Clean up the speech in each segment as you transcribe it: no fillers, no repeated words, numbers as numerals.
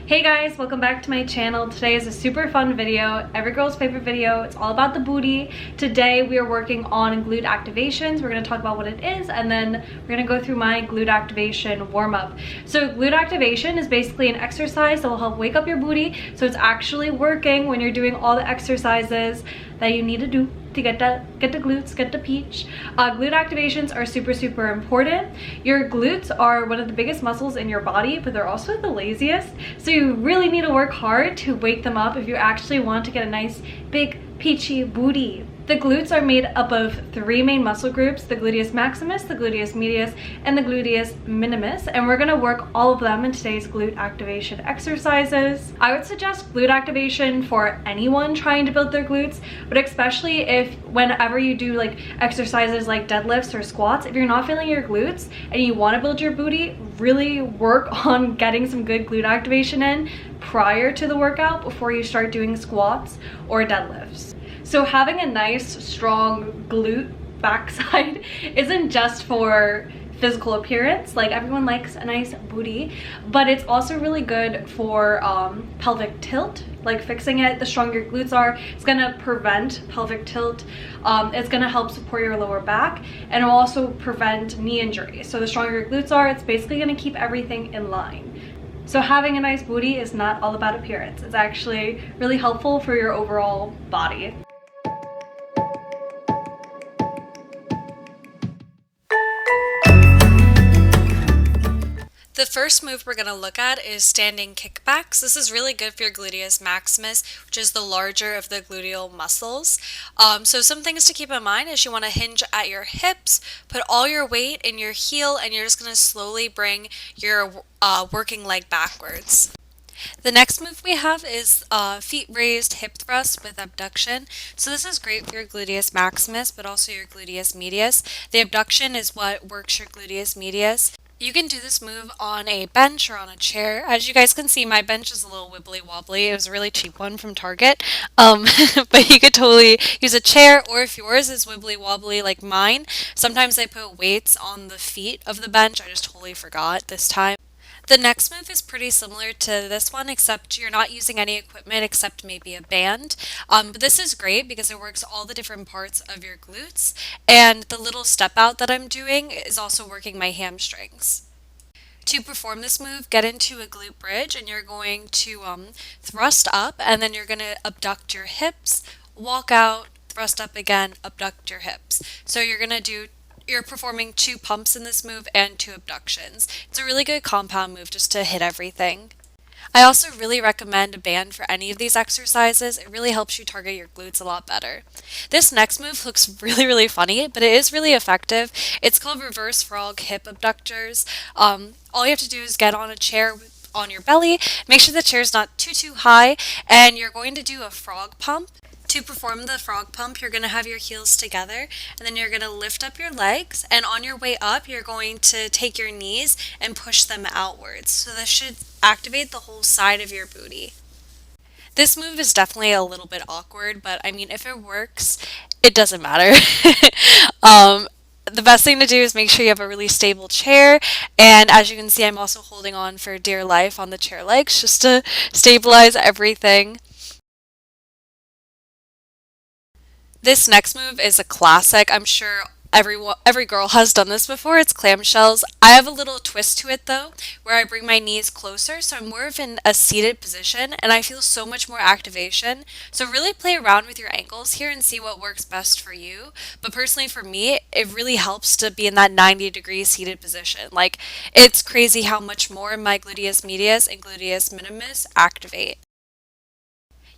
Hey guys, welcome back to my channel. Today is a super fun video, every girl's favorite video. It's all about the booty. Today we are working on glute activations. We're going to talk about what it is, and then we're going to go through my glute activation warm-up. So glute activation is basically an exercise that will help wake up your booty, so it's actually working when you're doing all the exercises that you need to do to get the glutes, get the peach. Glute activations are super important. Your glutes are one of the biggest muscles in your body, but they're also the laziest. So you really need to work hard to wake them up if you actually want to get a nice big peachy booty. The glutes are made up of three main muscle groups: the gluteus maximus, the gluteus medius, and the gluteus minimus. And we're gonna work all of them in today's glute activation exercises. I would suggest glute activation for anyone trying to build their glutes, but especially if whenever you do like exercises like deadlifts or squats, if you're not feeling your glutes and you wanna build your booty, really work on getting some good glute activation in prior to the workout before you start doing squats or deadlifts. So having a nice strong glute backside isn't just for physical appearance, like everyone likes a nice booty, but it's also really good for pelvic tilt, like fixing it. The stronger your glutes are, it's gonna prevent pelvic tilt, it's gonna help support your lower back, and it will also prevent knee injury. So the stronger your glutes are, it's basically gonna keep everything in line. So having a nice booty is not all about appearance. It's actually really helpful for your overall body. The first move we're going to look at is standing kickbacks. This is really good for your gluteus maximus, which is the larger of the gluteal muscles. So some things to keep in mind is you want to hinge at your hips, put all your weight in your heel, and you're just going to slowly bring your working leg backwards. The next move we have is feet raised hip thrust with abduction. So this is great for your gluteus maximus, but also your gluteus medius. The abduction is what works your gluteus medius. You can do this move on a bench or on a chair. As you guys can see, my bench is a little wibbly wobbly. It was a really cheap one from Target. But you could totally use a chair, or if yours is wibbly wobbly like mine, sometimes I put weights on the feet of the bench. I just totally forgot this time. The next move is pretty similar to this one, except you're not using any equipment except maybe a band. But this is great because it works all the different parts of your glutes. And the little step out that I'm doing is also working my hamstrings. To perform this move, get into a glute bridge, and you're going to thrust up, and then you're going to abduct your hips, walk out, thrust up again, abduct your hips. So you're performing 2 pumps in this move and 2 abductions. It's a really good compound move just to hit everything. I also really recommend a band for any of these exercises. It really helps you target your glutes a lot better. This next move looks really funny, but it is really effective. It's called reverse frog hip abductors. All you have to do is get on a chair on your belly, make sure the chair is not too high, and you're going to do a frog pump. To perform the frog pump, you're going to have your heels together, and then you're going to lift up your legs, and on your way up, you're going to take your knees and push them outwards. So this should activate the whole side of your booty. This move is definitely a little bit awkward, but I mean, if it works, it doesn't matter. The best thing to do is make sure you have a really stable chair, and as you can see, I'm also holding on for dear life on the chair legs just to stabilize everything. This next move is a classic. I'm sure every girl has done this before. It's clamshells. I have a little twist to it though, where I bring my knees closer, so I'm more of in a seated position, and I feel so much more activation. So really play around with your ankles here and see what works best for you. But personally for me, it really helps to be in that 90-degree seated position. Like, it's crazy how much more my gluteus medius and gluteus minimus activate.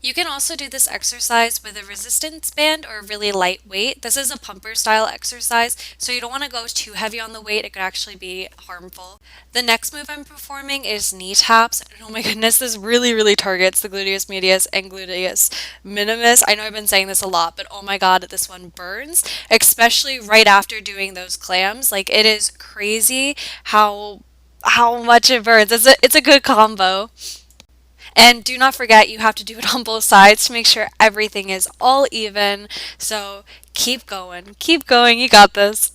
You can also do this exercise with a resistance band or really light weight. This is a pumper style exercise, so you don't want to go too heavy on the weight. It could actually be harmful. The next move I'm performing is knee taps. And oh my goodness, this really targets the gluteus medius and gluteus minimus. I know I've been saying this a lot, but oh my god, this one burns, especially right after doing those clams. Like, it is crazy how much it burns. It's a good combo. And do not forget, you have to do it on both sides to make sure everything is all even. So keep going, you got this.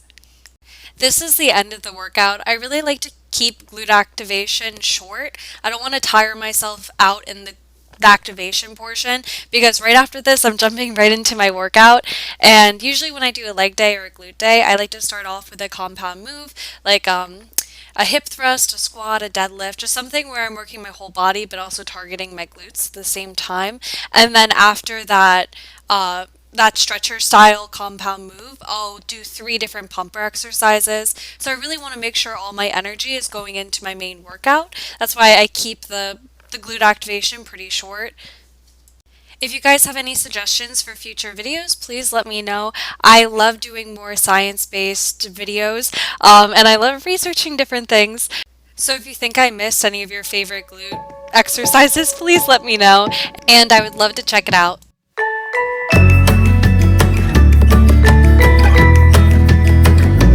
This is the end of the workout. I really like to keep glute activation short. I don't want to tire myself out in the activation portion because right after this I'm jumping right into my workout, and usually when I do a leg day or a glute day I like to start off with a compound move like a hip thrust, a squat, a deadlift, just something where I'm working my whole body but also targeting my glutes at the same time. And then after that, that stretcher style compound move, I'll do 3 different pumper exercises. So I really want to make sure all my energy is going into my main workout. That's why I keep the glute activation pretty short. If you guys have any suggestions for future videos, please let me know. I love doing more science-based videos, and I love researching different things. So if you think I missed any of your favorite glute exercises, please let me know, and I would love to check it out.